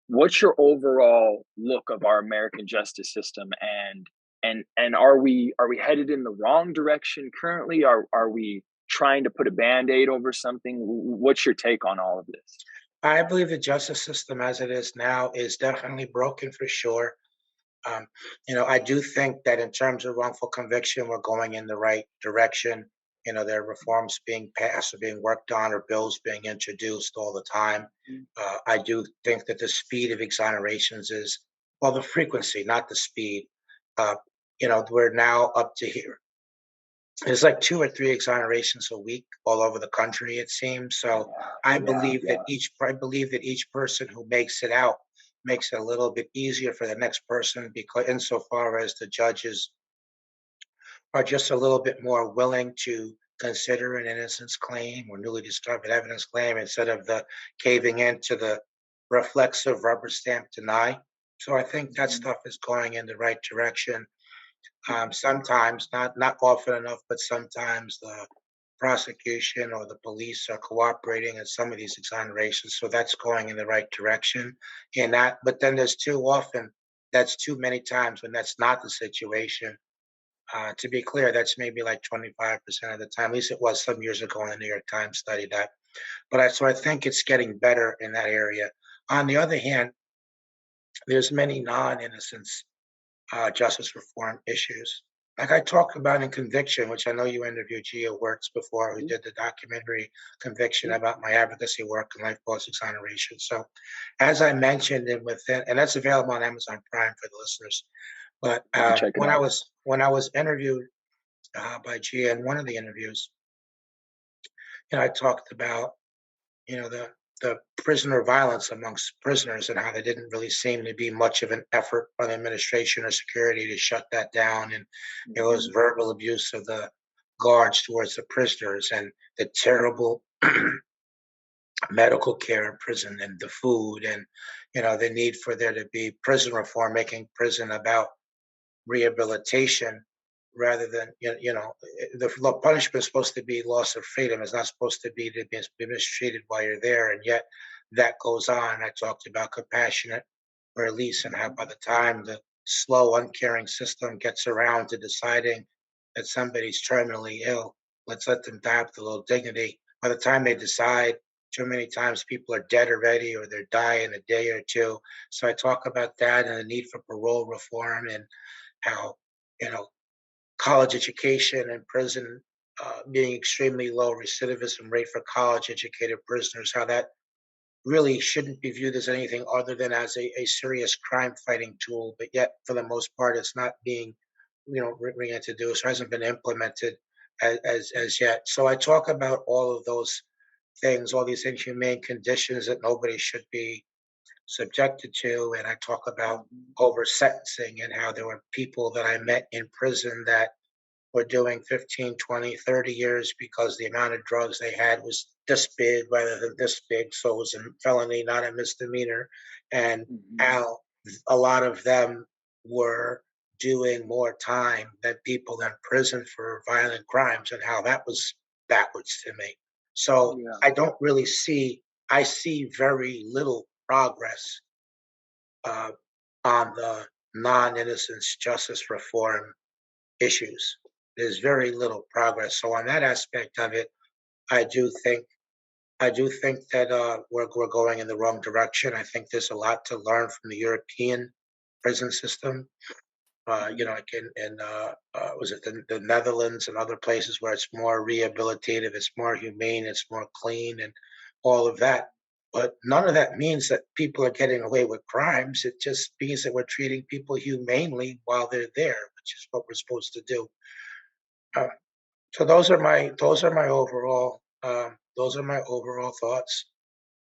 What's your overall look of our American justice system, and are we headed in the wrong direction currently? Are we trying to put a Band-Aid over something? What's your take on all of this? I believe the justice system as it is now is definitely broken for sure. I do think that in terms of wrongful conviction, we're going in the right direction. There are reforms being passed or being worked on, or bills being introduced all the time. I do think that the speed of exonerations is, well, the frequency, not the speed. We're now up to here. There's like 2 or 3 exonerations a week all over the country, it seems. So I believe that each person who makes it out makes it a little bit easier for the next person, because insofar as the judges are just a little bit more willing to consider an innocence claim or newly discovered evidence claim instead of the caving into the reflexive rubber stamp deny. So I think that stuff is going in the right direction. Sometimes, not often enough, but sometimes the prosecution or the police are cooperating in some of these exonerations, so that's going in the right direction. But then there's that's too many times when that's not the situation. To be clear, that's maybe like 25% of the time. At least it was some years ago when the New York Times studied that. So I think it's getting better in that area. On the other hand, there's many non-innocence justice reform issues. Like I talked about in Conviction, which I know you interviewed Gia Wirtz before, who did the documentary Conviction about my advocacy work and life post exoneration. So as I mentioned, and that's available on Amazon Prime for the listeners. But when I was interviewed by Gia in one of the interviews, I talked about the prisoner violence amongst prisoners and how there didn't really seem to be much of an effort by the administration or security to shut that down. And it was verbal abuse of the guards towards the prisoners, and the terrible medical care in prison, and the food, and the need for there to be prison reform, making prison about rehabilitation rather than the punishment is supposed to be loss of freedom. It's not supposed to be mistreated while you're there, and yet that goes on. I talked about compassionate release and how by the time the slow, uncaring system gets around to deciding that somebody's terminally ill, let's let them die with a little dignity. By the time they decide Too many times people are dead already or they're dying in a day or two. So I talk about that and the need for parole reform and how, you know, college education and prison being extremely low recidivism rate for college educated prisoners, how that really shouldn't be viewed as anything other than as a serious crime fighting tool, but yet for the most part, it's not being, reintroduced, or hasn't been implemented as yet. So I talk about all of those things, all these inhumane conditions that nobody should be subjected to, and I talk about over sentencing and how there were people that I met in prison that were doing 15, 20, 30 years because the amount of drugs they had was this big rather than this big. So it was a felony, not a misdemeanor. And Mhm. how a lot of them were doing more time than people in prison for violent crimes and how that was backwards to me. So Yeah. I don't really see, I see very little progress uh, on the non innocence justice reform issues. There's very little progress. So on that aspect of it, I do think I do think that we're going in the wrong direction. I think there's a lot to learn from the European prison system. Mhm. Like was it the Netherlands and other places where it's more rehabilitative, it's more humane, it's more clean, and all of that. But none of that means that people are getting away with crimes. It just means that we're treating people humanely while they're there, which is what we're supposed to do. Uh, so those are my overall thoughts.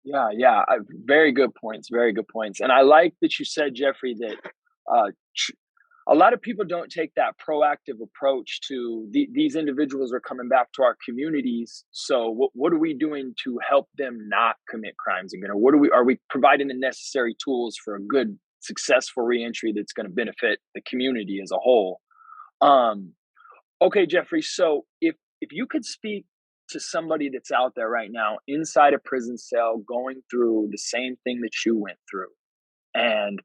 Yeah, yeah, very good points, very good points, and I like that you said, Jeffrey, that tr a lot of people don't take that proactive approach to these individuals are coming back to our communities. So what are we doing to help them not commit crimes again? Or what are we providing the necessary tools for a good, successful reentry that's going to benefit the community as a whole? Um, okay, Jeffrey. So if you could speak to somebody that's out there right now inside a prison cell going through the same thing that you went through, and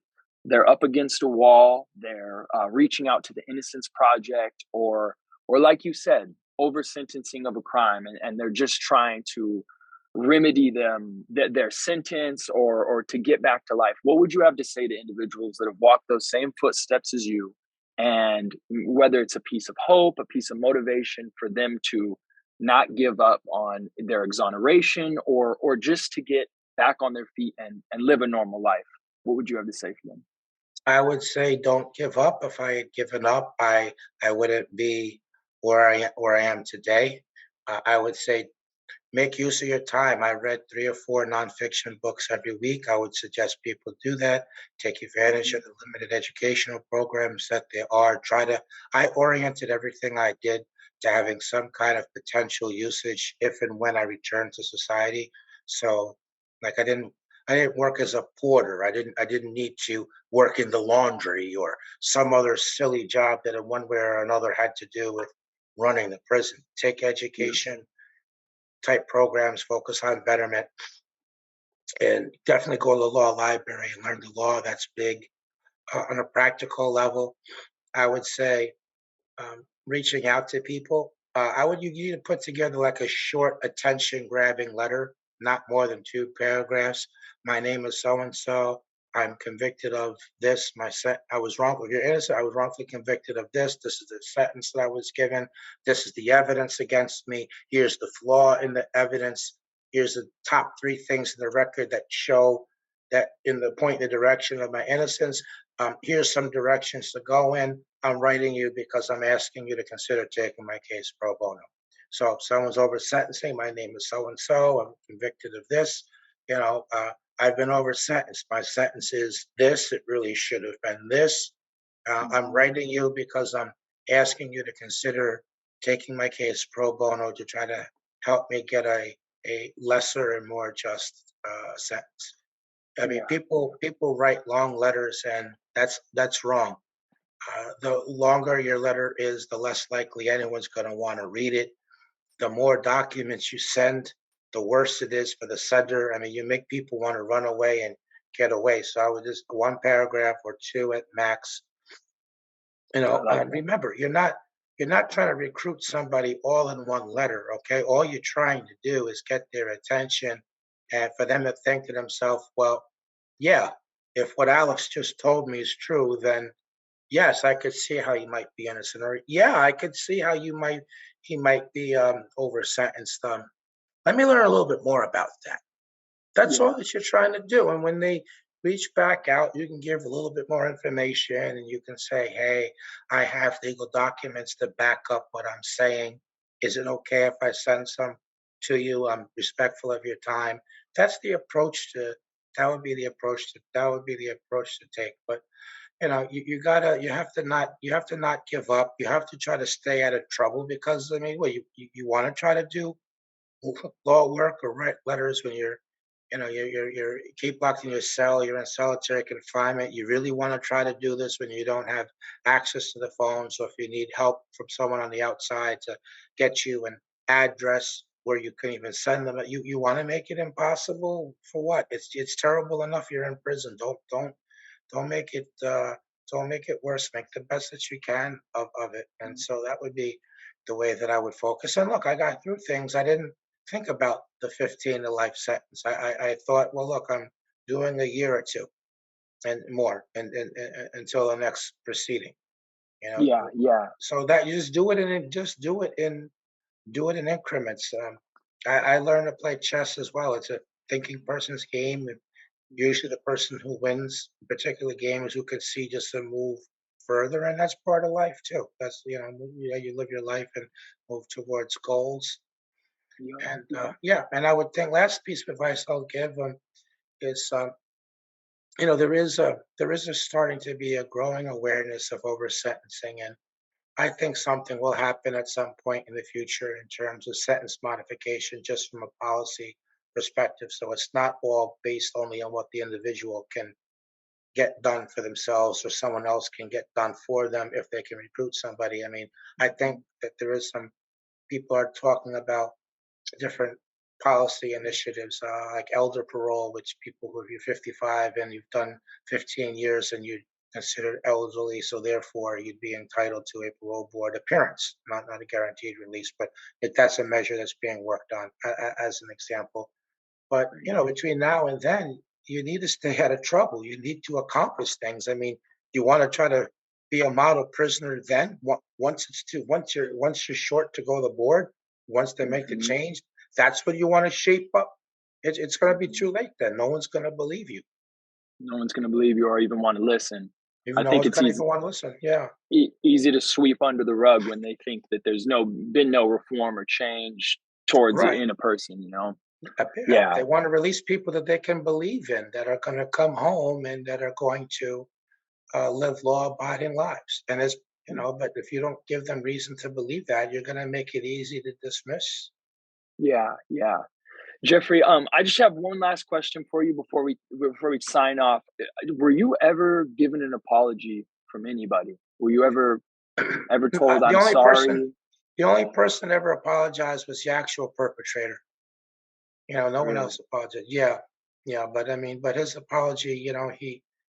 they're up against a wall, they're reaching out to the Innocence Project, or like you said, over sentencing of a crime, and they're just trying to remedy their sentence or to get back to life. What would you have to say to individuals that have walked those same footsteps as you, and whether it's a piece of hope, a piece of motivation for them to not give up on their exoneration, or just to get back on their feet and live a normal life? What would you have to say for them? I would say don't give up. If I had given up, I wouldn't be where I am today. I would say make use of your time. I read 3 or 4 nonfiction books every week. I would suggest people do that. Take advantage Mhm. of the limited educational programs that there are. I oriented everything I did to having some kind of potential usage if and when I return to society. So, like I didn't work as a porter. I didn't need to work in the laundry or some other silly job that in one way or another had to do with running the prison. Take Yeah. education type programs, focus on betterment, and definitely go to the law library and learn the law. That's big. On a practical level, I would say reaching out to people. You need to put together like a short attention grabbing letter, not more than 2 paragraphs. My name is so and so. I'm convicted of this. I was wrong. If you're innocent, I was wrongfully convicted of this. This is the sentence that I was given. This is the evidence against me. Here's the flaw in the evidence. Here's the top 3 things in the record that show that in the point in the direction of my innocence. Here's some directions to go in. I'm writing you because I'm asking you to consider taking my case pro bono. So if someone's over sentencing, my name is so and so. I'm convicted of this. You know, I've been over sentenced. My sentence is this. It really should have been this. I'm Mhm. writing you because I'm asking you to consider taking my case pro bono to try to help me get a lesser and more just sentence. I mean, Yeah. people write long letters, and that's wrong. The longer your letter is, the less likely anyone's going to want to read it. The more documents you send, the worse it is for the sender. I mean, you make people want to run away and get away. So I would just 1 paragraph or 2 at max. I like And that. remember, you're not trying to recruit somebody all in one letter. Okay, all you're trying to do is get their attention And for them to think to themselves, well, yeah, if what Alex just told me is true, then yes, I could see how he might be innocent, or yeah, I could see how he might be over sentenced. Let me learn a little bit more about that. That's all Yeah. that you're trying to do. And when they reach back out, you can give a little bit more information and you can say, hey, I have legal documents to back up what I'm saying. Is it okay if I send some to you? I'm respectful of your time. That's the approach to that would be the approach to take. But you have to not give up. You have to try to stay out of trouble because I mean, what you want to try to do law work or write letters when you're keep locked in your cell, you're in solitary confinement. You really want to try to do this when you don't have access to the phone. So if you need help from someone on the outside to get you an address where you can even send them, you want to make it impossible for what? It's terrible enough you're in prison. Don't make it don't make it worse. Make the best that you can of it. And so that would be the way that I would focus. And look, I got through things. I didn't think about the 15 to life sentence. I thought, well, look, I'm doing a year or two and more until the next proceeding. You know, Yeah. Yeah. so that you just do it and do it in increments. I learned to play chess as well. It's a thinking person's game. Usually, the person who wins a particular game is who can see just a move further, and that's part of life too. That's you live your life and move towards goals. Yeah. And Yeah. yeah, and I would think last piece of advice I'll give is there is a starting to be a growing awareness of over sentencing, and I think something will happen at some point in the future in terms of sentence modification, just from a policy perspective. So it's not all based only on what the individual can get done for themselves or someone else can get done for them if they can recruit somebody. I mean, I think that there is some people are talking about different policy initiatives like elder parole, which people who are 55 and you've done 15 years and you're considered elderly, so therefore you'd be entitled to a parole board appearance, not a guaranteed release, but that's a measure that's being worked on as an example. But between now and then, you need to stay out of trouble. You need to accomplish things. I mean, you want to try to be a model prisoner. Then once you're short to go to the board, once they make the Hmm. change, that's what you want to shape up. It's going to be Hmm. too late then. No one's going to believe you. No one's going to believe you or even want to listen. Even I no think one's it's going to easy even want to listen. Yeah, easy to sweep under the rug when they think that there's been no reform or change towards it right. in a person. Yeah, Yeah. they want to release people that they can believe in, that are going to come home and that are going to live law-abiding lives. And but if you don't give them reason to believe that, you're going to make it easy to dismiss. Yeah. Yeah. Jeffrey, I just have one last question for you before we sign off. Were you ever given an apology from anybody? Were you ever told the I'm only person, sorry? the only person ever apologized was the actual perpetrator. No one Really? else apologized. Yeah, yeah, but I mean, but his apology,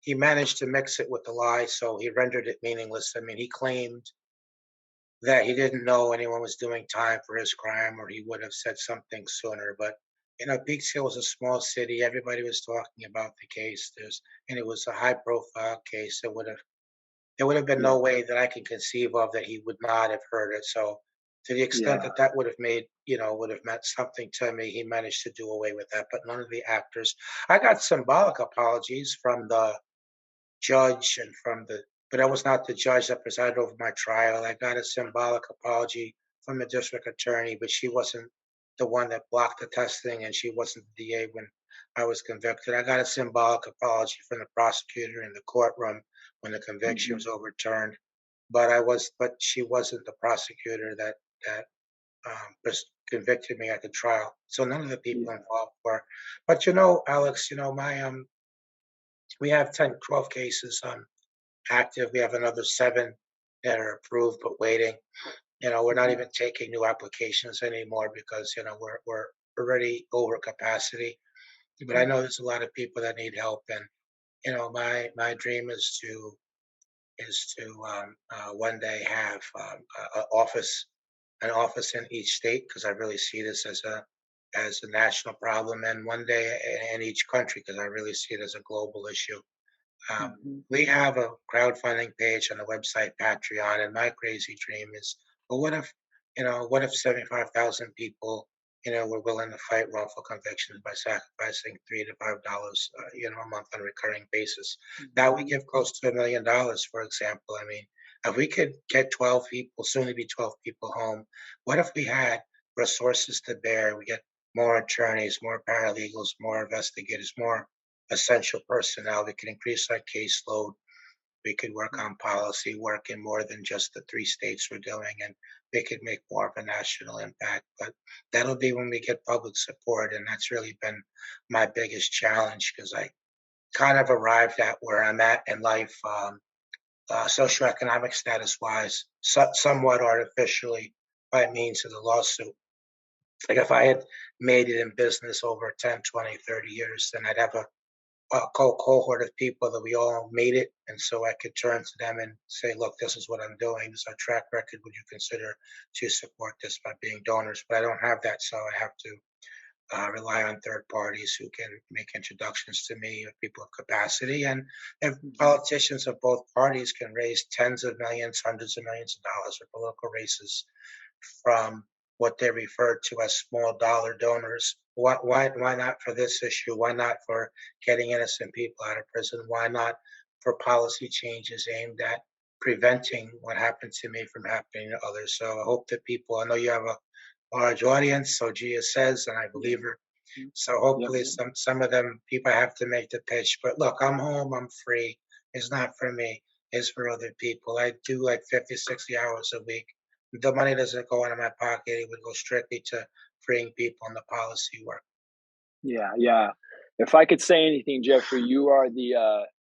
he managed to mix it with the lie, so he rendered it meaningless. I mean, he claimed that he didn't know anyone was doing time for his crime, or he would have said something sooner. But Peeks Hill was a small city. Everybody was talking about the case. And it was a high-profile case. There would have been Yeah. no way that I can conceive of that he would not have heard it. So, to the extent Yeah. that that would have would have meant something to me, he managed to do away with that. But none of the actors. I got symbolic apologies from the judge and from the but I was not the judge that presided over my trial. I got a symbolic apology from the district attorney, but she wasn't the one that blocked the testing and she wasn't the DA when I was convicted. I got a symbolic apology from the prosecutor in the courtroom when the conviction Hmm. was overturned. But she wasn't the prosecutor that convicted me at the trial. So none of the people Yeah. involved were. But Alex, my we have 10, 12 cases active. We have another 7 that are approved but waiting. We're not Hmm. even taking new applications anymore because we're already over capacity. But I know there's a lot of people that need help, and my dream is to one day have an office in each state because I really see this as as a national problem and one day in each country, because I really see it as a global issue. We have a crowdfunding page on the website Patreon, and my crazy dream is, well, what if 75,000 people, were willing to fight wrongful convictions by sacrificing $3 to $5, a month on a recurring basis? That would give close to $1 million, for example. I mean, if we could get 12 people, soon to be 12 people home, what if we had resources to bear? We get more attorneys, more paralegals, more investigators, more essential personnel. We can increase our caseload. We could work on policy, work in more than just the 3 states we're doing, and they could make more of a national impact. But that'll be when we get public support, and that's really been my biggest challenge because I kind of arrived at where I'm at in life, socioeconomic status wise, somewhat artificially by means of the lawsuit. Like if I had made it in business over 10, 20, 30 years, then I'd have a cohort of people that we all made it, and so I could turn to them and say, "Look, this is what I'm doing. This is our track record. Would you consider to support this by being donors?" But I don't have that, so I have to rely on third parties who can make introductions to me of people of capacity. And if politicians of both parties can raise tens of millions, hundreds of millions of dollars for political races from what they refer to as small dollar donors. Why not for this issue? Why not for getting innocent people out of prison? Why not for policy changes aimed at preventing what happened to me from happening to others? So I hope that people, I know you have a large audience, so Gia says, and I believe her. So hopefully some of them people have to make the pitch. But look, I'm home, I'm free. It's not for me, it's for other people. I do like 50, 60 hours a week. The money doesn't go into my pocket. It would go strictly to freeing people in the policy work. Yeah, yeah. If I could say anything, Jeffrey, you are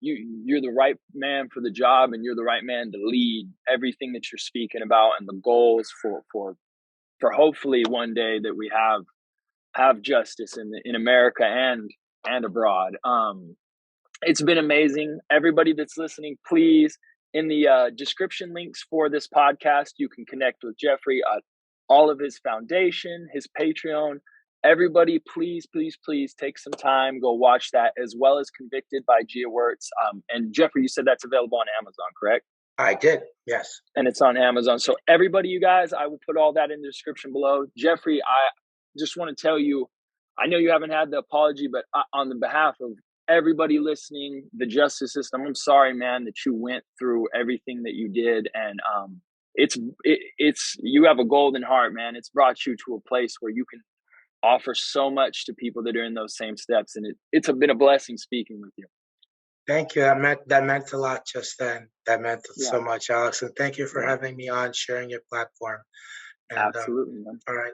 you're the right man for the job, and you're the right man to lead everything that you're speaking about and the goals for hopefully one day that we have justice in America and abroad. It's been amazing. Everybody that's listening, please, in the description links for this podcast, you can connect with Jeffrey at all of his foundation, his Patreon. Everybody, please, please, please take some time, go watch that, as well as Convicted by Gia Wirtz. And Jeffrey, you said that's available on Amazon, correct? I did, yes. And it's on Amazon. So everybody, you guys, I will put all that in the description below. Jeffrey, I just want to tell you, I know you haven't had the apology, but on the behalf of everybody listening, the justice system, I'm sorry, man, that you went through everything that you did. And it's you have a golden heart, man. It's brought you to a place where you can offer so much to people that are in those same steps. And it's been a blessing speaking with you. Thank you. That meant a lot just then. That meant so much, Alex. And thank you for having me on, sharing your platform. And, absolutely, man. All right.